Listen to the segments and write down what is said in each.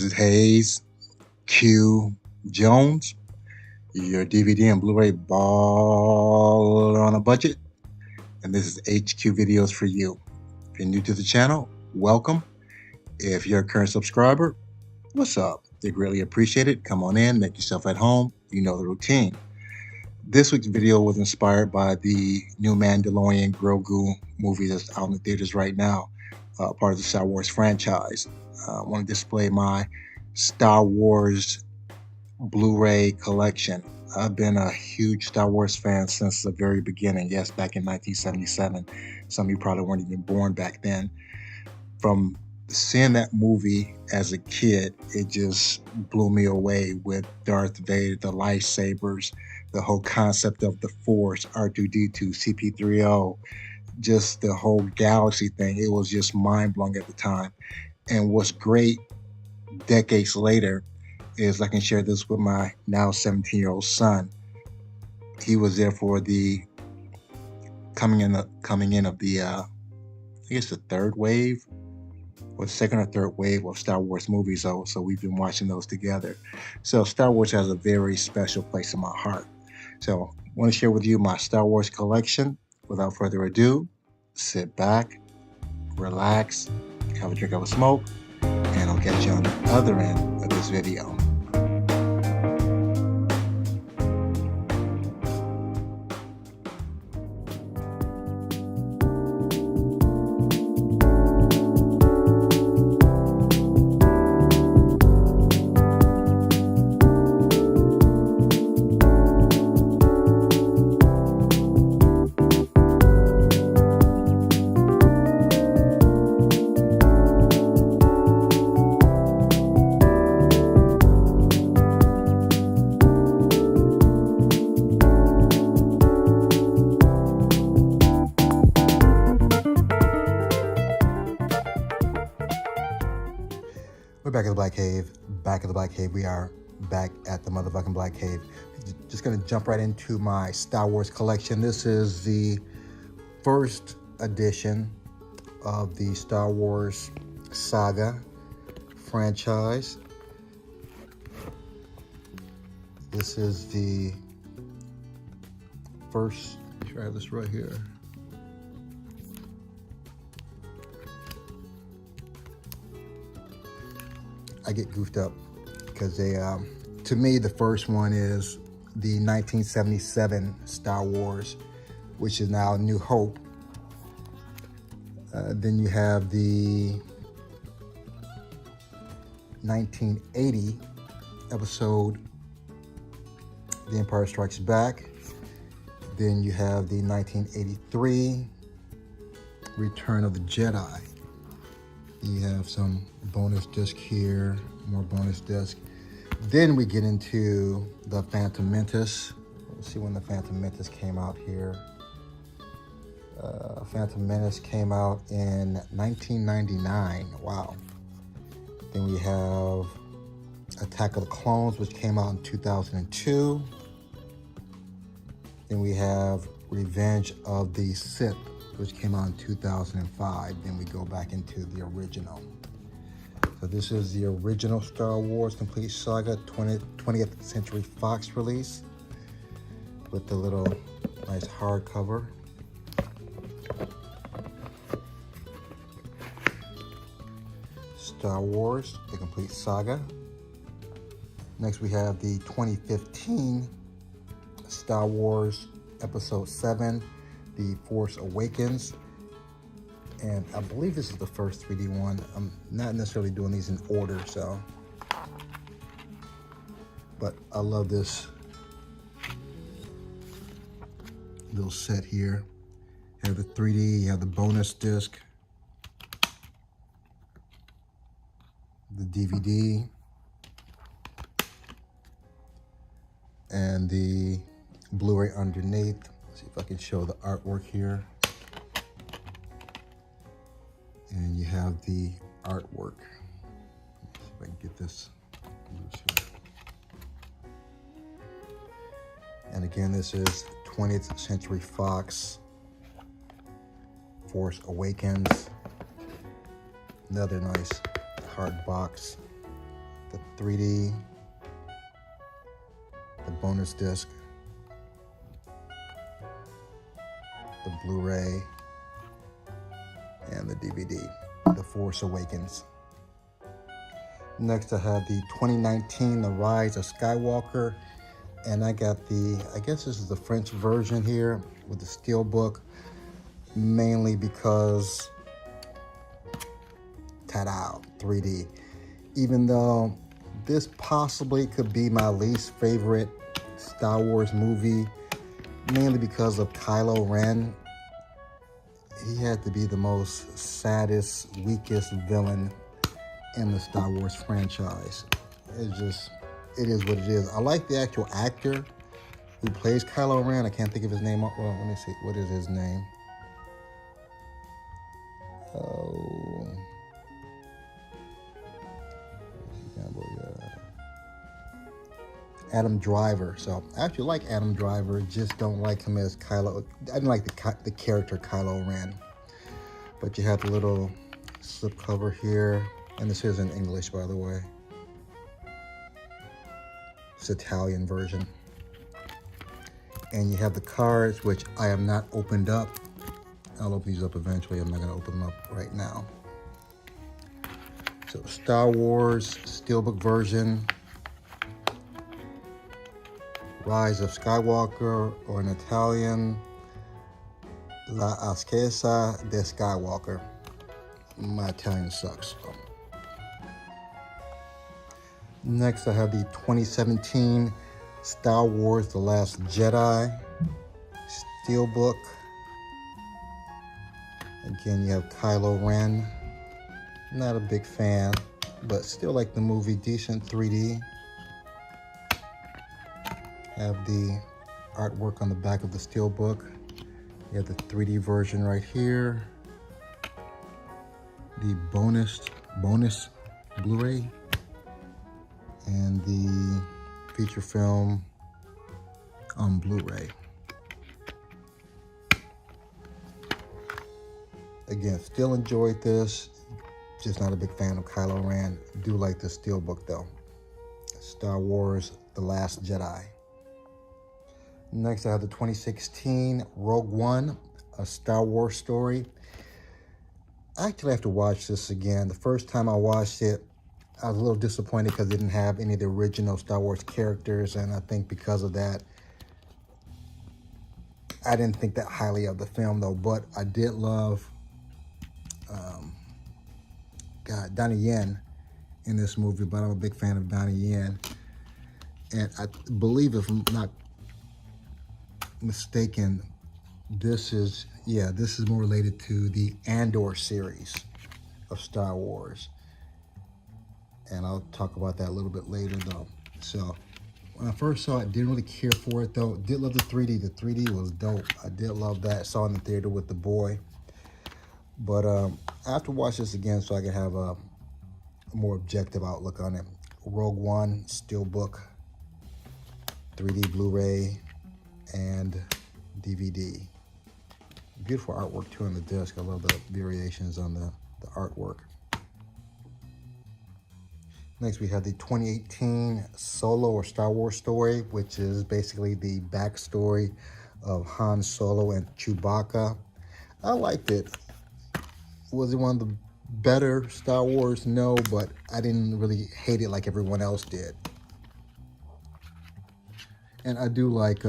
is Hayes Q Jones, your DVD and Blu-ray baller on a budget, and this is HQ Videos for you. If you're new to the channel, welcome. If you're a current subscriber, what's up? They greatly appreciate it. Come on in, make yourself at home. You know the routine. This week's video was inspired by the new Mandalorian Grogu movie that's out in the theaters right now, part of the Star Wars franchise. I want to display my Star Wars Blu-ray collection. I've been a huge Star Wars fan since the very beginning. Yes, back in 1977. Some of you probably weren't even born back then. From seeing that movie as a kid, it just blew me away with Darth Vader, the lightsabers, the whole concept of the Force, R2-D2, CP3O, just the whole galaxy thing. It was just mind-blowing at the time. And what's great decades later is I can share this with my now 17-year-old son. He was there for the coming in of the I guess the third wave, or second or third wave of Star Wars movies. So we've been watching those together. So Star Wars has a very special place in my heart. So I want to share with you my Star Wars collection. Without further ado, sit back, relax, have a drink of a smoke, and I'll catch you on the other end of this video. We're back at the Black Cave. Back at the Black Cave. We are back at the motherfucking Black Cave. Just gonna jump right into my Star Wars collection. This is the first edition of the Star Wars saga franchise. This is the first. Make sure I have this right here. I get goofed up because they, to me, the first one is the 1977 Star Wars, which is now New Hope. Then you have the 1980 episode, The Empire Strikes Back. Then you have the 1983 Return of the Jedi. You have some bonus disc here, more bonus disc. Then we get into the Phantom Menace. Let's see when the Phantom Menace came out here. Phantom Menace came out in 1999. Wow. Then we have Attack of the Clones, which came out in 2002. Then we have Revenge of the Sith, which came out in 2005. Then we go back into the original. So this is the original Star Wars Complete Saga 20th Century Fox release with the little nice hardcover. Star Wars, the Complete Saga. Next we have the 2015 Star Wars Episode 7, The Force Awakens. And I believe this is the first 3D one. I'm not necessarily doing these in order, so. But I love this little set here. You have the 3D, you have the bonus disc, the DVD, and the Blu-ray underneath. Let's see if I can show the artwork here. And you have the artwork. Let's see if I can get this loose here. And again, this is 20th Century Fox, Force Awakens. Another nice hard box. the 3D, the bonus disc, the Blu-ray, and the DVD, The Force Awakens. Next I have the 2019 The Rise of Skywalker, and I got the, I guess this is the French version here with the steelbook, mainly because, ta-da, 3D. Even though this possibly could be my least favorite Star Wars movie, mainly because of Kylo Ren. He had to be the most saddest, weakest villain in the Star Wars franchise. It is what it is. I like the actual actor who plays Kylo Ren. I can't think of his name. Well, let me see. What is his name? Oh. Adam Driver. So I actually like Adam Driver, just don't like him as Kylo. I didn't like the character Kylo Ren. But you have the little slipcover here, and this is in English, by the way. It's Italian version. And you have the cards, which I have not opened up. I'll open these up eventually. I'm not going to open them up right now. So Star Wars Steelbook version, Rise of Skywalker, or in Italian, La Ascesa de Skywalker. My Italian sucks. So. Next I have the 2017 Star Wars The Last Jedi Steelbook. Again, you have Kylo Ren. Not a big fan, but still like the movie, decent 3D. Have the artwork on the back of the steelbook. You have the 3D version right here. The bonus Blu-ray. And the feature film on Blu-ray. Again, still enjoyed this. Just not a big fan of Kylo Ren. Do like the steelbook though. Star Wars The Last Jedi. Next I have the 2016 Rogue One, A Star Wars Story. I actually have to watch this again. The first time I watched it, I was a little disappointed because it didn't have any of the original Star Wars characters, and I think because of that, I didn't think that highly of the film though, but I did love Donnie Yen in this movie, but I'm a big fan of Donnie Yen. And I believe, if I'm not mistaken, this is more related to the Andor series of Star Wars. And I'll talk about that a little bit later though. So when I first saw it, didn't really care for it though. Did love the 3D. The 3D was dope. I did love that. Saw it in the theater with the boy. But I have to watch this again so I can have a more objective outlook on it. Rogue One Steelbook, 3D Blu-ray, and DVD. Beautiful artwork too on the disc. I love the variations on the artwork. Next we have the 2018 Solo or Star Wars Story, which is basically the backstory of Han Solo and Chewbacca. I liked it. Was it one of the better Star Wars? No, but I didn't really hate it like everyone else did. And I do like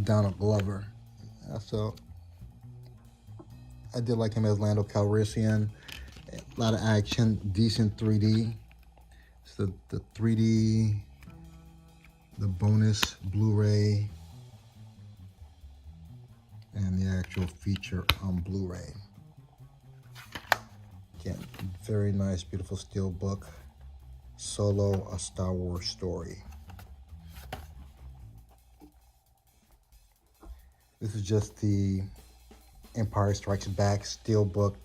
Donald Glover. So I did like him as Lando Calrissian. A lot of action, decent 3D. So the 3D, the bonus Blu-ray, and the actual feature on Blu-ray. Again, very nice, beautiful steelbook. Solo, A Star Wars Story. This is just the Empire Strikes Back steelbook.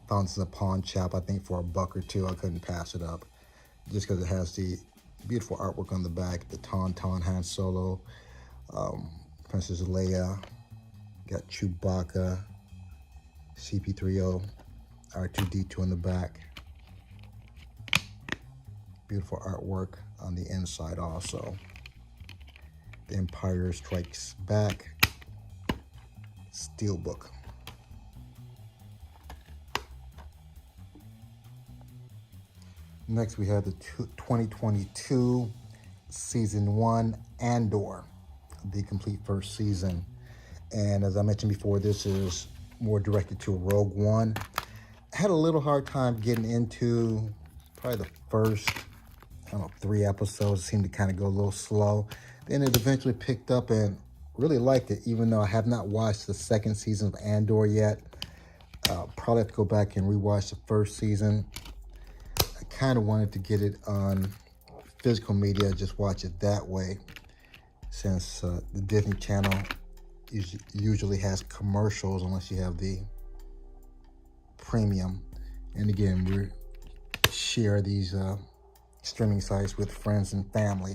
Found this in a pawn shop, I think for $1 or $2. I couldn't pass it up, just because it has the beautiful artwork on the back. The Tauntaun Han Solo, Princess Leia, got Chewbacca, CP3O, R2-D2 in the back. Beautiful artwork on the inside also. The Empire Strikes Back steelbook. Next, we have the 2022 Season 1 Andor, the complete first season. And as I mentioned before, this is more directed to Rogue One. I had a little hard time getting into probably the first, 3 episodes. It seemed to kind of go a little slow. Then it eventually picked up and really liked it, even though I have not watched the second season of Andor yet. Probably have to go back and rewatch the first season. I kind of wanted to get it on physical media, just watch it that way, since the Disney Channel usually has commercials unless you have the premium. And again, we share these streaming sites with friends and family,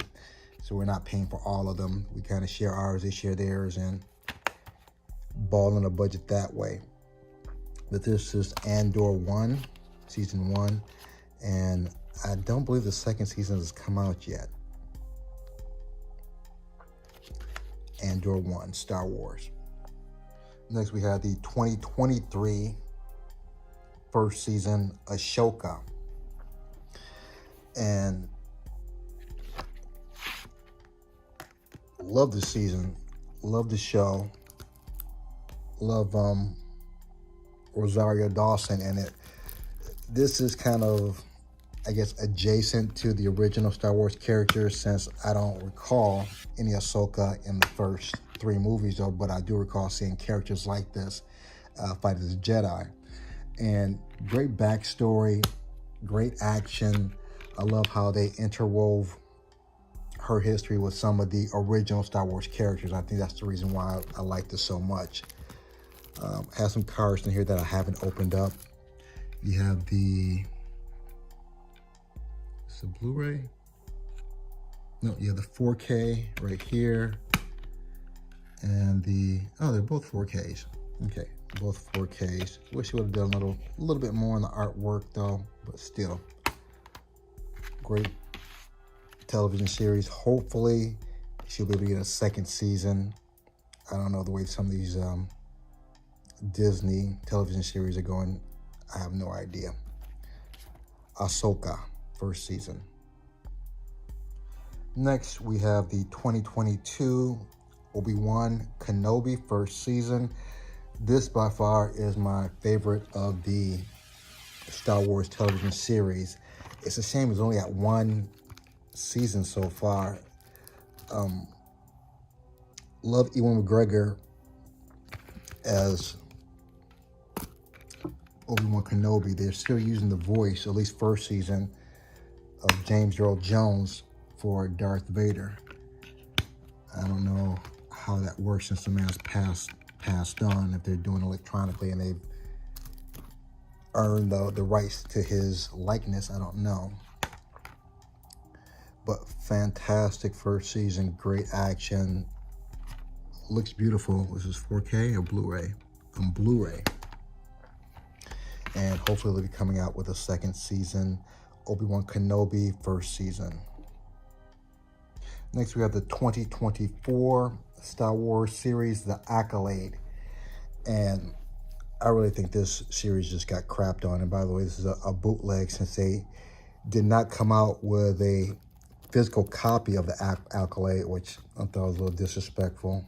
so we're not paying for all of them. We kind of share ours, they share theirs, and ball in a budget that way. But this is Andor 1, Season 1, and I don't believe the second season has come out yet. Andor 1, Star Wars. Next, we have the 2023 first season, Ahsoka. And love the season, love the show, love Rosario Dawson in it. This is kind of, I guess, adjacent to the original Star Wars characters, since I don't recall any Ahsoka in the first 3 movies, though, but I do recall seeing characters like this fight as a Jedi. And great backstory, great action. I love how they interwove her history with some of the original Star Wars characters. I think that's the reason why I like this so much. Has some cards in here that I haven't opened up. You have the Blu-ray. No, you have the 4K right here, and they're both 4Ks. Okay, both 4Ks. Wish you would have done a little bit more on the artwork though, but still, great television series. Hopefully, she'll be able to get a second season. I don't know the way some of these Disney television series are going. I have no idea. Ahsoka, first season. Next, we have the 2022 Obi-Wan Kenobi, first season. This by far is my favorite of the Star Wars television series. It's a shame it's only at 1 season so far. Love Ewan McGregor as Obi-Wan Kenobi. They're still using the voice, at least first season, of James Earl Jones for Darth Vader. I don't know how that works since the man's passed on, if they're doing electronically and they've earned the rights to his likeness. I don't know. But fantastic first season, great action. Looks beautiful. This is 4K or Blu-ray? Blu-ray. And hopefully they'll be coming out with a second season. Obi-Wan Kenobi, first season. Next, we have the 2024 Star Wars series, The Acolyte. And I really think this series just got crapped on. And by the way, this is a bootleg, since they did not come out with a physical copy of the Acolyte, which I thought was a little disrespectful.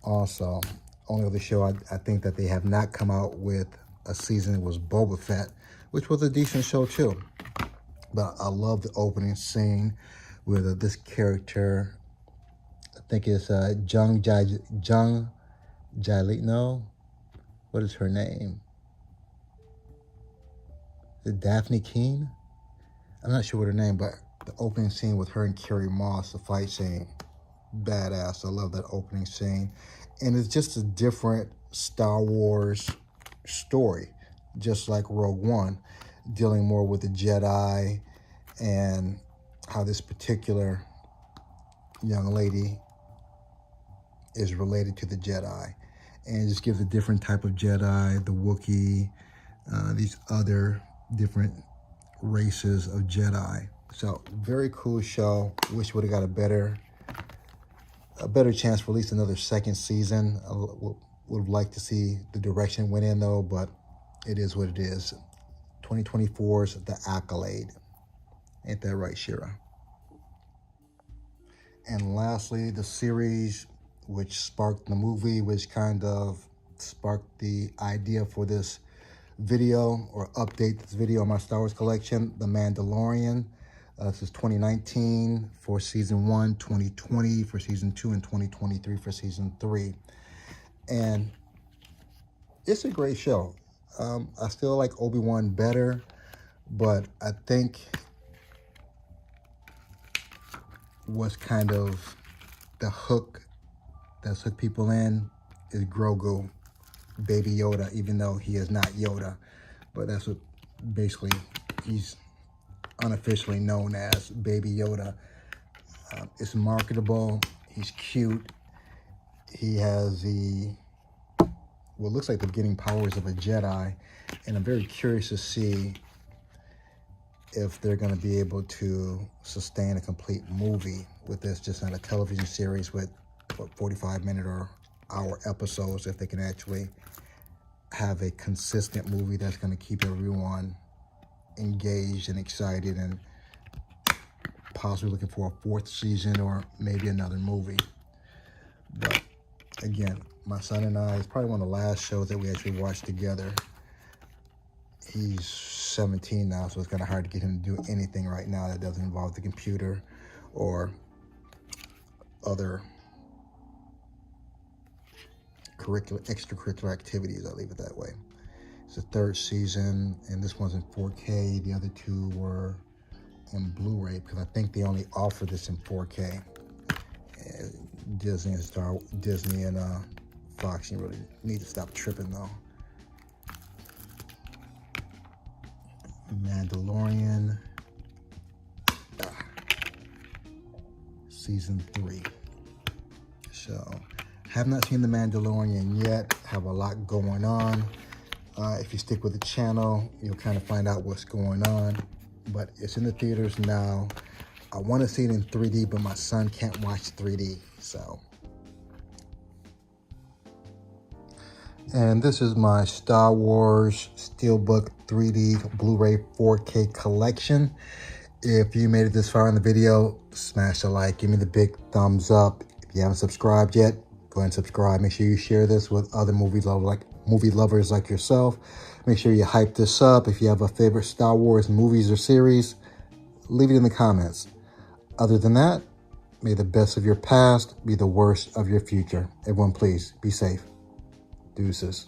Also, only other show I think that they have not come out with a season was Boba Fett, which was a decent show too. But I love the opening scene with this character. I think it's Jung Jali. No, what is her name? Is it Daphne Keene? I'm not sure what her name, but the opening scene with her and Carrie Moss, the fight scene, badass. I love that opening scene. And it's just a different Star Wars story, just like Rogue One, dealing more with the Jedi and how this particular young lady is related to the Jedi. And it just gives a different type of Jedi, the Wookiee, these other different races of Jedi. So very cool show. Wish would have got a better chance for at least another second season. I would have liked to see the direction it went in though, but it is what it is. 2024's The Acolyte. Ain't that right, Shira? And lastly, the series which sparked the movie, which kind of sparked the idea for this video or update this video on my Star Wars collection, The Mandalorian. This is 2019 for season 1, 2020 for season 2, and 2023 for season 3. And it's a great show. I still like Obi-Wan better, but I think what's kind of the hook that's hooked people in is Grogu, Baby Yoda, even though he is not Yoda. But that's what basically he's unofficially known as, Baby Yoda. It's marketable. He's cute. He has what looks like the beginning powers of a Jedi. And I'm very curious to see if they're going to be able to sustain a complete movie with this, just not a television series with 45-minute or hour episodes, if they can actually have a consistent movie that's going to keep everyone engaged and excited and possibly looking for a 4th season or maybe another movie. But again, my son and I, it's probably one of the last shows that we actually watched together. He's 17 now, so it's kind of hard to get him to do anything right now that doesn't involve the computer or other extracurricular activities. I'll leave it that way. It's the 3rd season, and this one's in 4K. The other 2 were in Blu-ray because I think they only offer this in 4K. Disney and Fox, you really need to stop tripping though. Mandalorian, season 3. So, have not seen The Mandalorian yet. Have a lot going on. If you stick with the channel, you'll kind of find out what's going on. But it's in the theaters now. I want to see it in 3D, but my son can't watch 3D. So, and this is my Star Wars Steelbook 3D Blu-ray 4K collection. If you made it this far in the video, smash a like, give me the big thumbs up. If you haven't subscribed yet, go ahead and subscribe. Make sure you share this with other movie lovers like yourself. Make sure you hype this up. If you have a favorite Star Wars movies or series, leave it in the comments. Other than that, may the best of your past be the worst of your future. Everyone, please be safe. Deuces.